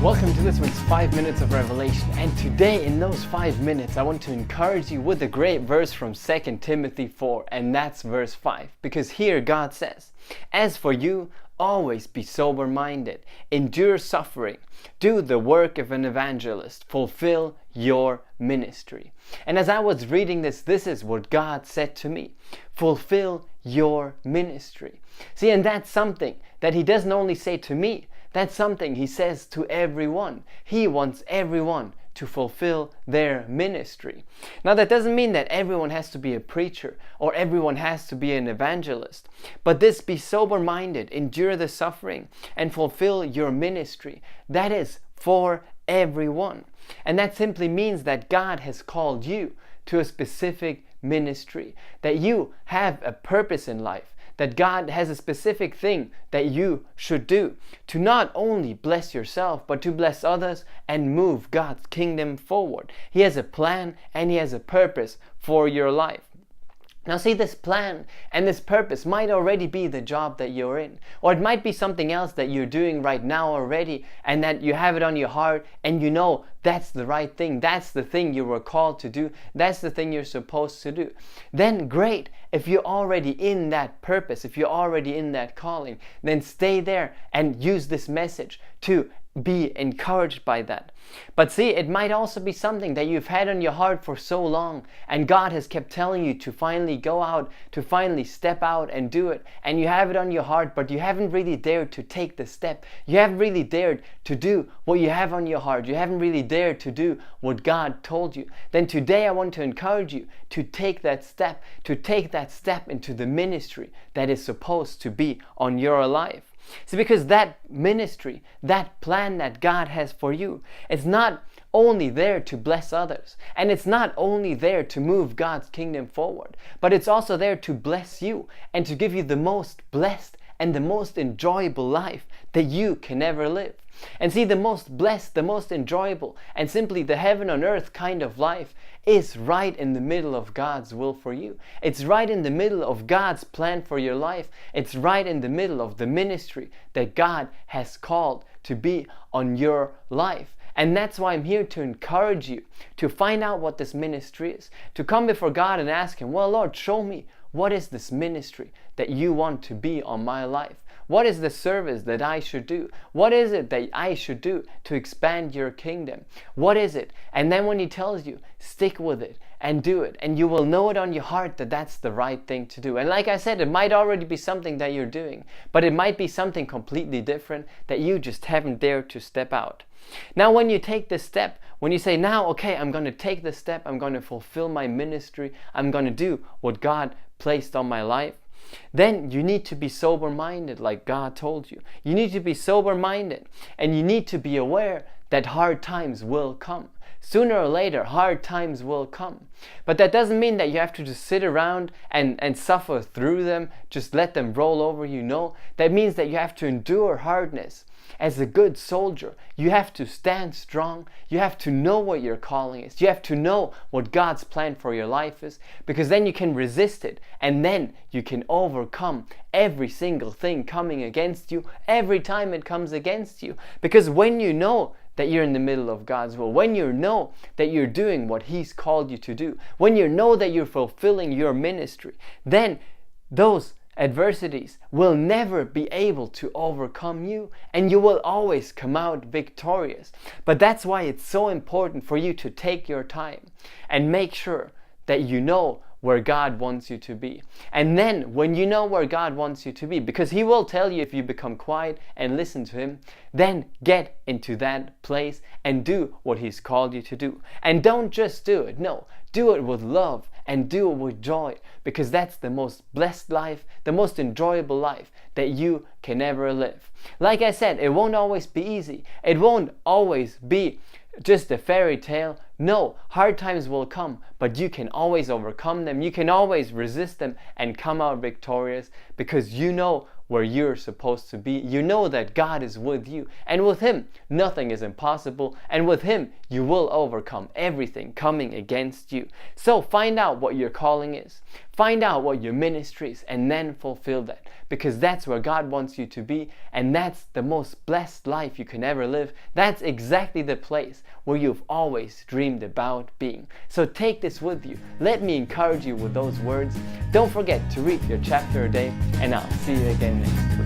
Welcome to this week's 5 Minutes of Revelation, and today in those 5 minutes I want to encourage you with a great verse from 2 Timothy 4, and that's verse 5, because here God says, "As for you, always be sober-minded, endure suffering, do the work of an evangelist, fulfill your ministry." And as I was reading this is what God said to me: fulfill your ministry. See, and that's something that He doesn't only say to me, that's something He says to everyone. He wants everyone to fulfill their ministry. Now that doesn't mean that everyone has to be a preacher or everyone has to be an evangelist, but this be sober-minded, endure the suffering, and fulfill your ministry. That is for everyone. And that simply means that God has called you to a specific ministry, that you have a purpose in life, that God has a specific thing that you should do to not only bless yourself, but to bless others and move God's kingdom forward. He has a plan and He has a purpose for your life. Now see, this plan and this purpose might already be the job that you're in, or it might be something else that you're doing right now already, and that you have it on your heart and you know that's the right thing, that's the thing you were called to do, that's the thing you're supposed to do. Then great, if you're already in that purpose, if you're already in that calling, then stay there and use this message to be encouraged by that. But see, it might also be something that you've had on your heart for so long, and God has kept telling you to finally go out, to finally step out and do it, and you have it on your heart, but you haven't really dared to take the step. You haven't really dared to do what you have on your heart. You haven't really dared to do what God told you. Then today I want to encourage you to take that step, into the ministry that is supposed to be on your life. See, because that ministry, that plan that God has for you, it's not only there to bless others, and it's not only there to move God's kingdom forward, but it's also there to bless you and to give you the most blessed and the most enjoyable life that you can ever live. And see, the most blessed, the most enjoyable, and simply the heaven on earth kind of life is right in the middle of God's will for you. It's right in the middle of God's plan for your life. It's right in the middle of the ministry that God has called to be on your life. And that's why I'm here to encourage you to find out what this ministry is, to come before God and ask Him, well, Lord, show me, what is this ministry that you want to be on my life? What is the service that I should do? What is it that I should do to expand your kingdom? What is it? And then when He tells you, stick with it and do it. And you will know it on your heart that that's the right thing to do. And like I said, it might already be something that you're doing, but it might be something completely different that you just haven't dared to step out. Now when you take this step, when you say, now, okay, I'm going to take this step, I'm going to fulfill my ministry, I'm going to do what God placed on my life, then you need to be sober-minded like God told you. You need to be sober-minded, and you need to be aware that hard times will come. Sooner or later, hard times will come. But that doesn't mean that you have to just sit around and suffer through them, just let them roll over you. No, that means that you have to endure hardness. As a good soldier, you have to stand strong. You have to know what your calling is. You have to know what God's plan for your life is, because then you can resist it, and then you can overcome every single thing coming against you every time it comes against you. Because when you know that you're in the middle of God's will, when you know that you're doing what He's called you to do, when you know that you're fulfilling your ministry, then those adversities will never be able to overcome you, and you will always come out victorious. But that's why it's so important for you to take your time and make sure that you know where God wants you to be. And then when you know where God wants you to be, because He will tell you if you become quiet and listen to Him, then get into that place and do what He's called you to do. And don't just do it, no, do it with love and do it with joy, because that's the most blessed life, the most enjoyable life that you can ever live. Like I said, it won't always be easy. It won't always be just a fairy tale. No, hard times will come, but you can always overcome them. You can always resist them and come out victorious, because you know where you're supposed to be. You know that God is with you, and with Him nothing is impossible, and with Him you will overcome everything coming against you. So find out what your calling is, find out what your ministry is, and then fulfill that, because that's where God wants you to be, and that's the most blessed life you can ever live. That's exactly the place where you've always dreamed about being. So take this with you. Let me encourage you with those words. Don't forget to read your chapter a day, and I'll see you again next week.